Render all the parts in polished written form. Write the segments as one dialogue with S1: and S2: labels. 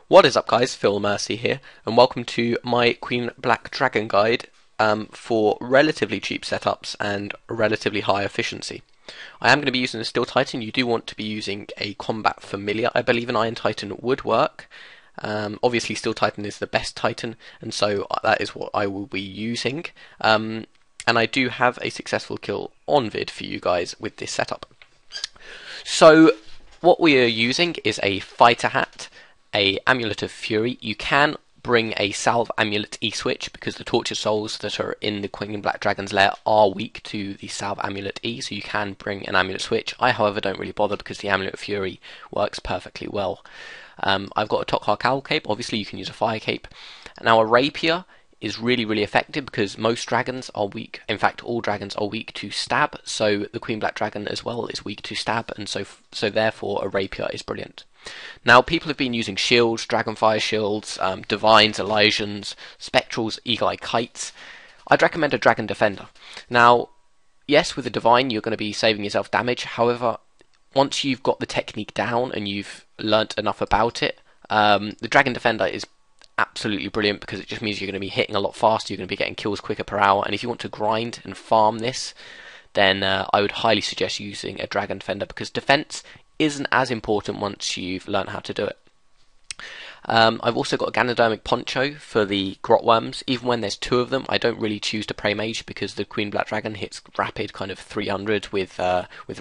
S1: What is up, guys? FeelMercy here, and welcome to my Queen Black Dragon guide for relatively cheap setups and relatively high efficiency. I am going to be using a Steel Titan. You do want to be using a Combat Familiar. I believe an Iron Titan would work. Obviously, Steel Titan is the best Titan, and so that is what I will be using. And I do have a successful kill on vid for you guys with this setup. So, what we are using is a Fighter Hat, a Amulet of Fury. You can bring a Salve Amulet E-switch because the Tortured Souls that are in the Queen Black Dragon's lair are weak to the Salve Amulet E, so you can bring an Amulet switch. I, however, don't really bother because the Amulet of Fury works perfectly well. I've got a Tok'ra Cowl Cape. Obviously, you can use a Fire Cape. Now, a Rapier is really effective because most dragons are weak. In fact, all dragons are weak to stab, so the Queen Black Dragon as well is weak to stab, and so therefore a Rapier is brilliant. Now, people have been using shields, Dragonfire shields, Divines, Elysians, Spectrals, Eagle-Eye Kites. I'd recommend a Dragon Defender. Now, yes, with a Divine you're going to be saving yourself damage, however, once you've got the technique down and you've learnt enough about it, the Dragon Defender is absolutely brilliant because it just means you're going to be hitting a lot faster, you're going to be getting kills quicker per hour, and if you want to grind and farm this, then I would highly suggest using a Dragon Defender because defense isn't as important once you've learned how to do it. I've also got a Ganodermic Poncho for the Grotworms. Even when there's two of them, I don't really choose to Prey Mage because the Queen Black Dragon hits rapid kind of 300 with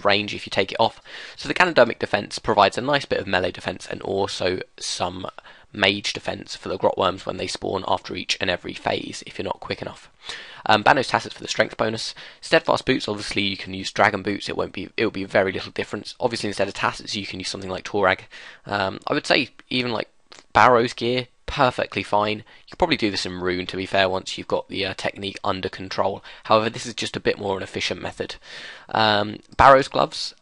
S1: range if you take it off. So the Ganodermic defense provides a nice bit of melee defense and also some mage defense for the Grotworms when they spawn after each and every phase if you're not quick enough. Bannos Tassets for the strength bonus. Steadfast Boots, obviously you can use Dragon Boots, it will be very little difference. Obviously instead of Tassets you can use something like Torag. I would say even like Barrow's gear, perfectly fine. You could probably do this in Rune to be fair once you've got the technique under control. However, this is just a bit more an efficient method. Barrow's gloves,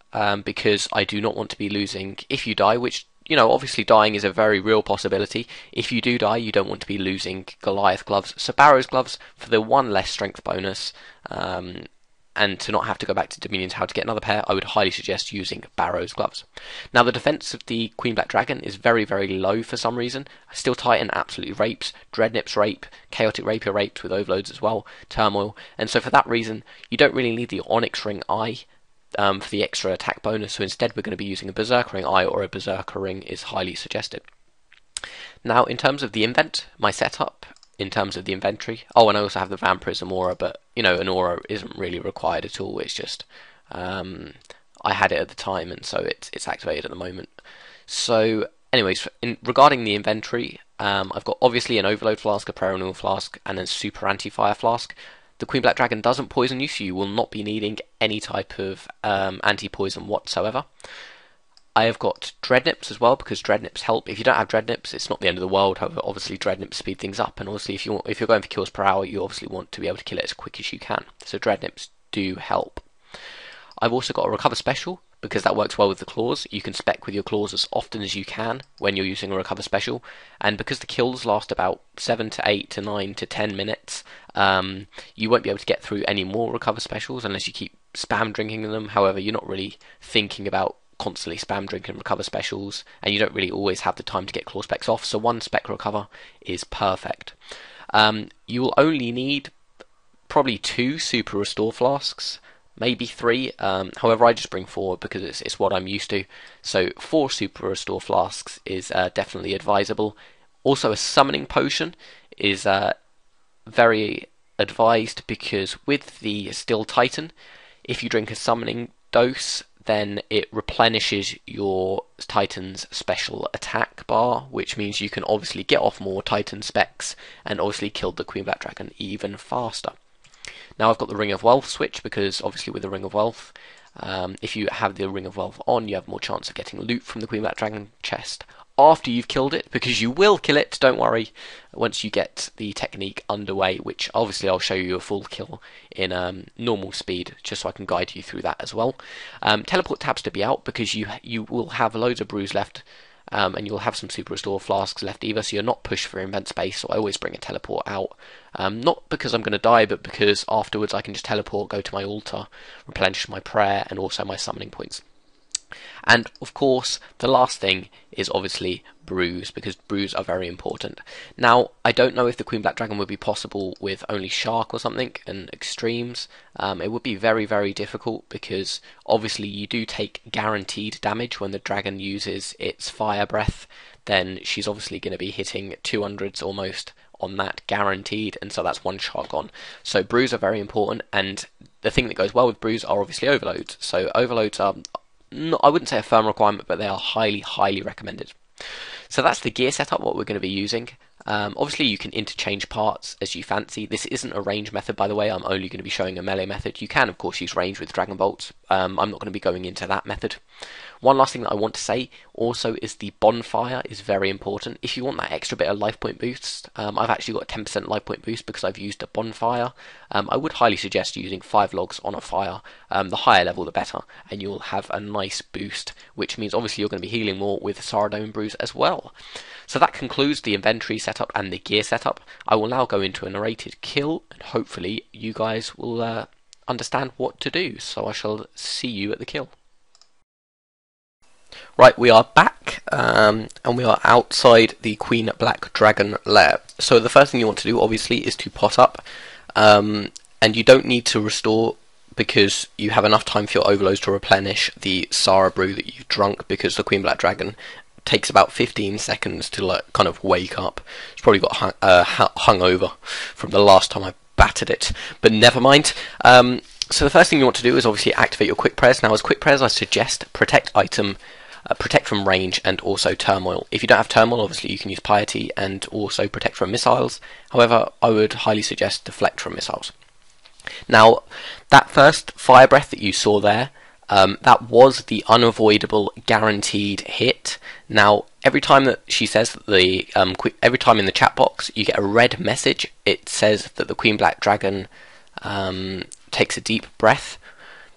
S1: because I do not want to be losing if you die, which obviously dying is a very real possibility. If you do die, you don't want to be losing Goliath gloves. So Barrow's gloves for the one less strength bonus, and to not have to go back to Dominions how to get another pair, I would highly suggest using Barrow's gloves. Now the defense of the Queen Black Dragon is very low for some reason. Steel Titan absolutely rapes, Dreadnips rape, Chaotic Rapier rapes with overloads as well, Turmoil, and so for that reason you don't really need the Onyx Ring Eye for the extra attack bonus, so instead we're going to be using a Berserker Ring Eye, or a Berserker Ring is highly suggested. Now in terms of the invent, my setup in terms of the inventory, and I also have the Vampirism Aura, but an Aura isn't really required at all, it's just I had it at the time and so it's activated at the moment. So anyways, regarding the inventory, I've got obviously an Overload Flask, a Perennial Flask, and a Super Anti-Fire Flask. The Queen Black Dragon doesn't poison you, so you will not be needing any type of anti-poison whatsoever. I have got Dreadnips as well, because Dreadnips help. If you don't have Dreadnips, it's not the end of the world. However, obviously Dreadnips speed things up, and obviously if you're going for kills per hour, you obviously want to be able to kill it as quick as you can. So Dreadnips do help. I've also got a Recover Special, because that works well with the claws. You can spec with your claws as often as you can when you're using a Recover Special, and because the kills last about 7 to 8 to 9 to 10 minutes, you won't be able to get through any more Recover Specials unless you keep spam drinking them. However, you're not really thinking about constantly spam drinking Recover Specials, and you don't really always have the time to get claw specs off, so one spec Recover is perfect. You will only need probably 2 Super Restore Flasks, maybe 3, however I just bring 4 because it's what I'm used to, so 4 Super Restore Flasks is definitely advisable. Also a Summoning Potion is very advised because with the Steel Titan, if you drink a Summoning dose, then it replenishes your Titan's special attack bar, which means you can obviously get off more Titan specs and obviously kill the Queen Black Dragon even faster. Now I've got the Ring of Wealth switch because obviously with the Ring of Wealth, if you have the Ring of Wealth on, you have more chance of getting loot from the Queen Black Dragon chest after you've killed it, because you will kill it, don't worry, once you get the technique underway, which obviously I'll show you a full kill in normal speed, just so I can guide you through that as well. Teleport tabs to be out, because you will have loads of brews left, and you'll have some Super Restore Flasks left either, so you're not pushed for invent space, so I always bring a teleport out. Not because I'm going to die, but because afterwards I can just teleport, go to my altar, replenish my prayer, and also my summoning points. And of course, the last thing is obviously brews, because brews are very important. Now, I don't know if the Queen Black Dragon would be possible with only Shark or something and extremes. It would be very, very difficult because obviously you do take guaranteed damage when the dragon uses its fire breath. Then she's obviously going to be hitting 200s almost on that guaranteed, and so that's one shot gone. So brews are very important, and the thing that goes well with brews are obviously overloads. So overloads are not, I wouldn't say a firm requirement, but they are highly, highly recommended. So that's the gear setup, what we're going to be using. Obviously you can interchange parts as you fancy. This isn't a range method, by the way. I'm only going to be showing a melee method. You can of course use range with Dragon Bolts. I'm not going to be going into that method. One last thing that I want to say also is the bonfire is very important. If you want that extra bit of life point boost, I've actually got a 10% life point boost because I've used a bonfire. I would highly suggest using 5 logs on a fire. The higher level the better, and you'll have a nice boost, which means obviously you're going to be healing more with Saradome brews as well. So that concludes the inventory setup and the gear setup. I will now go into a narrated kill, and hopefully you guys will understand what to do. So I shall see you at the kill. Right, we are back, and we are outside the Queen Black Dragon lair. So the first thing you want to do, obviously, is to pot up, and you don't need to restore because you have enough time for your overloads to replenish the Sara brew that you've drunk, because the Queen Black Dragon takes about 15 seconds to kind of wake up. It's probably got hungover from the last time I battered it, but never mind. So the first thing you want to do is obviously activate your quick pres. Now, as quick pres, I suggest protect item, protect from range, and also turmoil. If you don't have turmoil, obviously you can use piety and also protect from missiles. However, I would highly suggest deflect from missiles. Now, that first fire breath that you saw there, that was the unavoidable guaranteed hit. Now, every time that she says that every time in the chat box you get a red message, it says that the Queen Black Dragon takes a deep breath.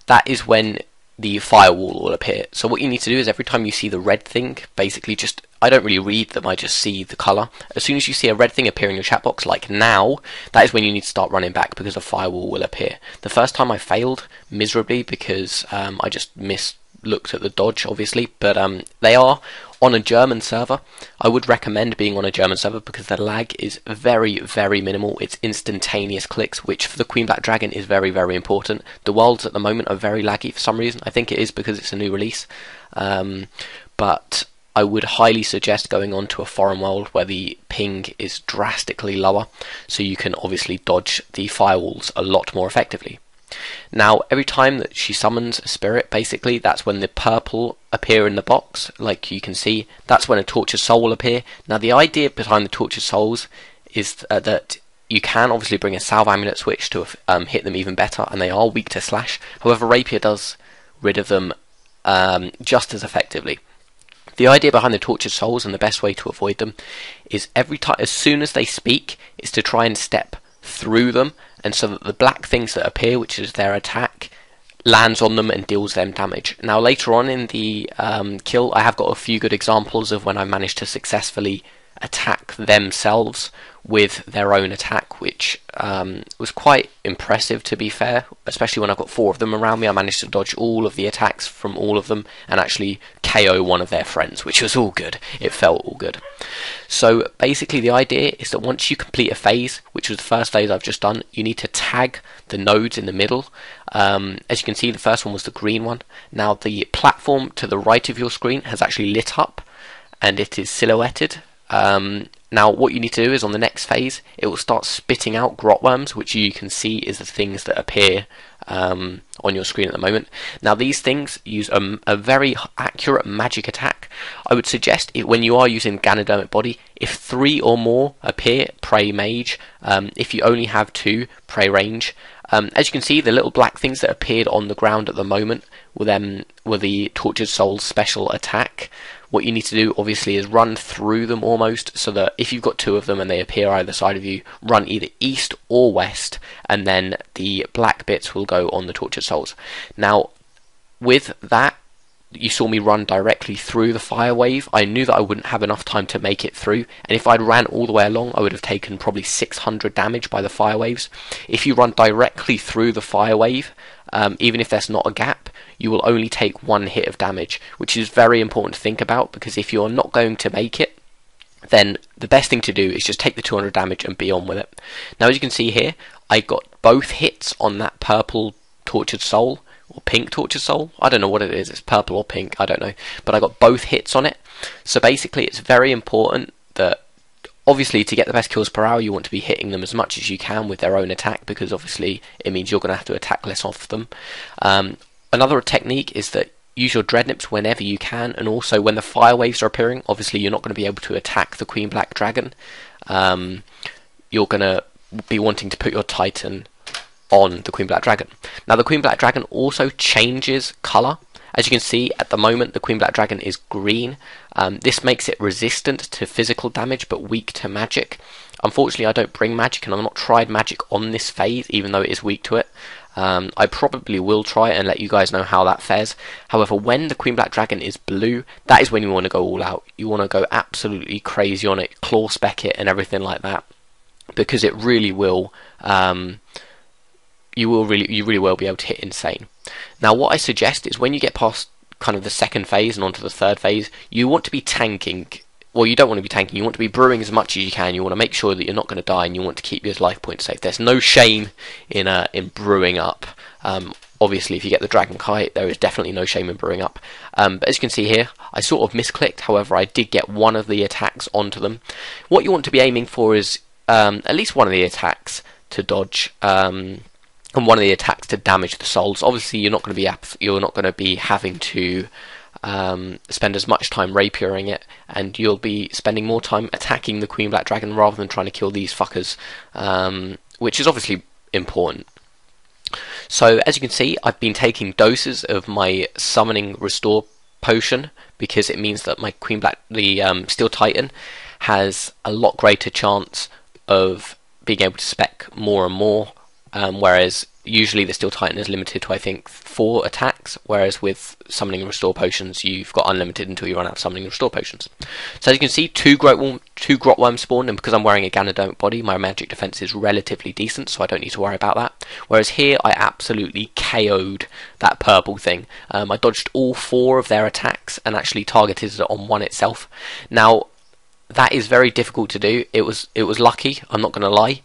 S1: That is when the firewall will appear. So what you need to do is every time you see the red thing, basically just, I don't really read them, I just see the colour. As soon as you see a red thing appear in your chat box, like now, that is when you need to start running back because a firewall will appear. The first time I failed miserably because I just looked at the dodge, obviously, but they are on a German server. I would recommend being on a German server because the lag is very, very minimal. It's instantaneous clicks, which for the Queen Black Dragon is very, very important. The worlds at the moment are very laggy for some reason. I think it is because it's a new release, but I would highly suggest going on to a foreign world where the ping is drastically lower, so you can obviously dodge the firewalls a lot more effectively. Now, every time that she summons a spirit, basically, that's when the purple appear in the box, like you can see. That's when a tortured soul will appear. Now, the idea behind the tortured souls is that you can obviously bring a salve amulet switch to hit them even better, and they are weak to slash. However, rapier does rid of them just as effectively. The idea behind the tortured souls and the best way to avoid them is as soon as they speak, is to try and step through them, and so that the black things that appear, which is their attack, lands on them and deals them damage. Now, later on in the kill, I have got a few good examples of when I managed to successfully attack themselves with their own attack, which was quite impressive, to be fair, especially when I've got 4 of them around me. I managed to dodge all of the attacks from all of them and actually KO one of their friends, which was all good. It felt all good. So basically the idea is that once you complete a phase, which was the first phase I've just done, you need to tag the nodes in the middle. As you can see, the first one was the green one. Now, the platform to the right of your screen has actually lit up and it is silhouetted. Now, what you need to do is on the next phase, it will start spitting out Grotworms, which you can see is the things that appear on your screen at the moment. Now, these things use a very accurate magic attack. I would suggest when you are using Ganodermic Body, if 3 or more appear, pray Mage. If you only have 2, pray Range. As you can see, the little black things that appeared on the ground at the moment were the Tortured Soul's special attack. What you need to do, obviously, is run through them almost, so that if you've got 2 of them and they appear either side of you, run either east or west, and then the black bits will go on the Tortured Souls. Now, with that, you saw me run directly through the fire wave. I knew that I wouldn't have enough time to make it through, and if I'd ran all the way along, I would have taken probably 600 damage by the fire waves. If you run directly through the fire wave, even if there's not a gap, you will only take one hit of damage, which is very important to think about, because if you're not going to make it, then the best thing to do is just take the 200 damage and be on with it. Now, as you can see here, I got both hits on that purple tortured soul, or pink tortured soul. I don't know what it is, it's purple or pink, I don't know, but I got both hits on it. So basically it's very important that, obviously, to get the best kills per hour, you want to be hitting them as much as you can with their own attack, because obviously it means you're going to have to attack less of them. Another technique is that use your dreadnips whenever you can, and also when the fire waves are appearing. Obviously you're not going to be able to attack the Queen Black Dragon. You're going to be wanting to put your Titan on the Queen Black Dragon. Now, the Queen Black Dragon also changes colour. As you can see, at the moment the Queen Black Dragon is green. This makes it resistant to physical damage but weak to magic. Unfortunately, I don't bring magic, and I've not tried magic on this phase, even though it is weak to it. I probably will try it and let you guys know how that fares. However, when the Queen Black Dragon is blue, that is when you want to go all out. You want to go absolutely crazy on it, claw spec it and everything like that, because it really will, you really will be able to hit insane. Now, what I suggest is when you get past kind of the second phase and onto the third phase, you want to be tanking. Well, you don't want to be tanking, you want to be brewing as much as you can. You want to make sure that you're not going to die, and you want to keep your life points safe. There's no shame in brewing up. Obviously, if you get the Dragon Kite, there is definitely no shame in brewing up. But as you can see here, I sort of misclicked. However, I did get one of the attacks onto them. What you want to be aiming for is at least one of the attacks to dodge, and one of the attacks to damage the souls. Obviously, you're not going to be having to spend as much time rapiering it, and you'll be spending more time attacking the Queen Black Dragon rather than trying to kill these fuckers, which is obviously important. So as you can see, I've been taking doses of my summoning restore potion, because it means that my Queen Black, the Steel Titan, has a lot greater chance of being able to spec more and more, whereas usually the Steel Titan is limited to, I think, 4 attacks, whereas with summoning and restore potions you've got unlimited until you run out of summoning and restore potions. So as you can see, 2 Grotworms spawned, and because I'm wearing a Ganodermic body, my magic defense is relatively decent, so I don't need to worry about that. Whereas here, I absolutely KO'd that purple thing. I dodged all 4 of their attacks and actually targeted it on one itself. Now, that is very difficult to do. It was lucky, I'm not going to lie.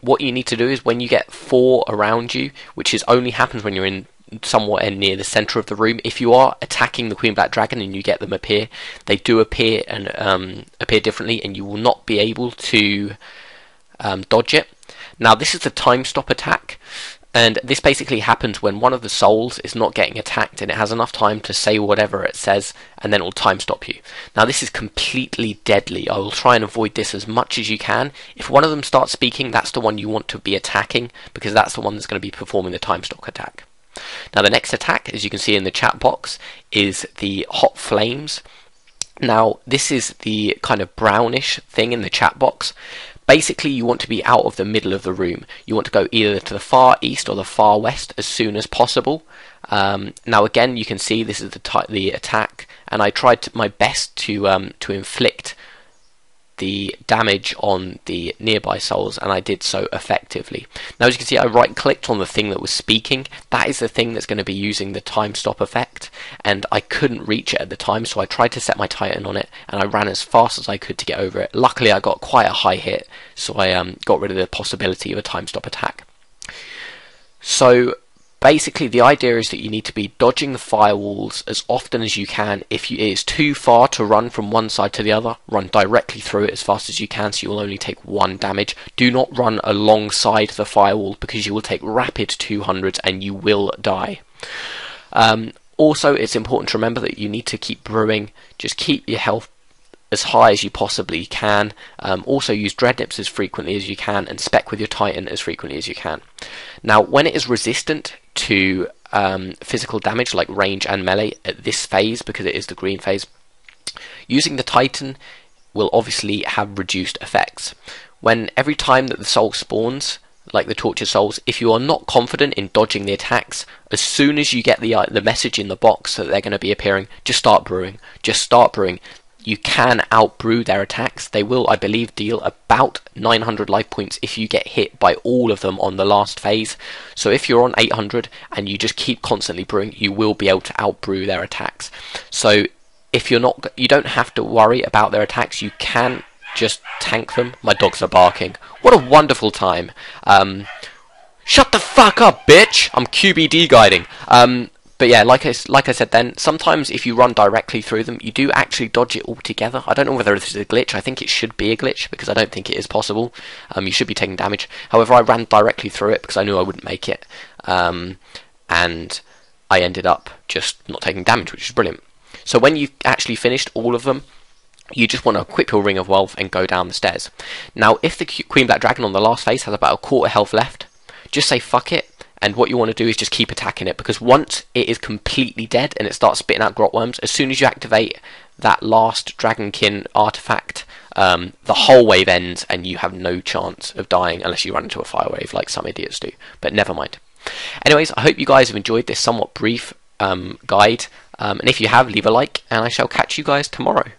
S1: What you need to do is when you get 4 around you, which only happens when you're in somewhere near the centre of the room, if you are attacking the Queen Black Dragon and you get them appear, they do appear and appear differently, and you will not be able to dodge it. Now, this is the time stop attack, and this basically happens when one of the souls is not getting attacked and it has enough time to say whatever it says, and then it will time stop you. Now, this is completely deadly. I will try and avoid this as much as you can. If one of them starts speaking, that's the one you want to be attacking, because that's the one that's going to be performing the time stop attack. Now, the next attack, as you can see in the chat box, is the Hot Flames. Now, this is the kind of brownish thing in the chat box. Basically, you want to be out of the middle of the room. You want to go either to the far east or the far west as soon as possible. Now, again, you can see this is the attack, and I tried my best to inflict the damage on the nearby souls, and I did so effectively. Now, as you can see, I right-clicked on the thing that was speaking. That is the thing that's going to be using the time stop effect, and I couldn't reach it at the time, so I tried to set my Titan on it, and I ran as fast as I could to get over it. Luckily, I got quite a high hit, so I got rid of the possibility of a time stop attack. So basically, the idea is that you need to be dodging the firewalls as often as you can. If it is too far to run from one side to the other, run directly through it as fast as you can, so you will only take 1 damage. Do not run alongside the firewall, because you will take rapid 200s and you will die. Also, it's important to remember that you need to keep brewing. Just keep your health as high as you possibly can. Also use dreadnips as frequently as you can, and spec with your Titan as frequently as you can. Now, when it is resistant to physical damage like range and melee at this phase, because it is the green phase, using the Titan will obviously have reduced effects. Every time that the soul spawns, like the tortured souls, if you are not confident in dodging the attacks, as soon as you get the message in the box that they're going to be appearing, just start brewing. Just start brewing. you can outbrew their attacks. They will, I believe, deal about 900 life points if you get hit by all of them on the last phase. So if you're on 800 and you just keep constantly brewing, you will be able to outbrew their attacks. So if you're not, you don't have to worry about their attacks. You can just tank them. My dogs are barking. What a wonderful time. Shut the fuck up, bitch! I'm QBD guiding. But yeah, like I said then, sometimes if you run directly through them, you do actually dodge it altogether. I don't know whether this is a glitch. I think it should be a glitch, because I don't think it is possible. You should be taking damage. However, I ran directly through it because I knew I wouldn't make it. And I ended up just not taking damage, which is brilliant. So when you've actually finished all of them, you just want to equip your Ring of Wealth and go down the stairs. Now, if the Queen Black Dragon on the last phase has about a quarter health left, just say fuck it. And what you want to do is just keep attacking it, because once it is completely dead and it starts spitting out Grotworms, as soon as you activate that last Dragonkin artifact, the whole wave ends and you have no chance of dying unless you run into a fire wave like some idiots do. But never mind. Anyways, I hope you guys have enjoyed this somewhat brief guide. And if you have, leave a like, and I shall catch you guys tomorrow.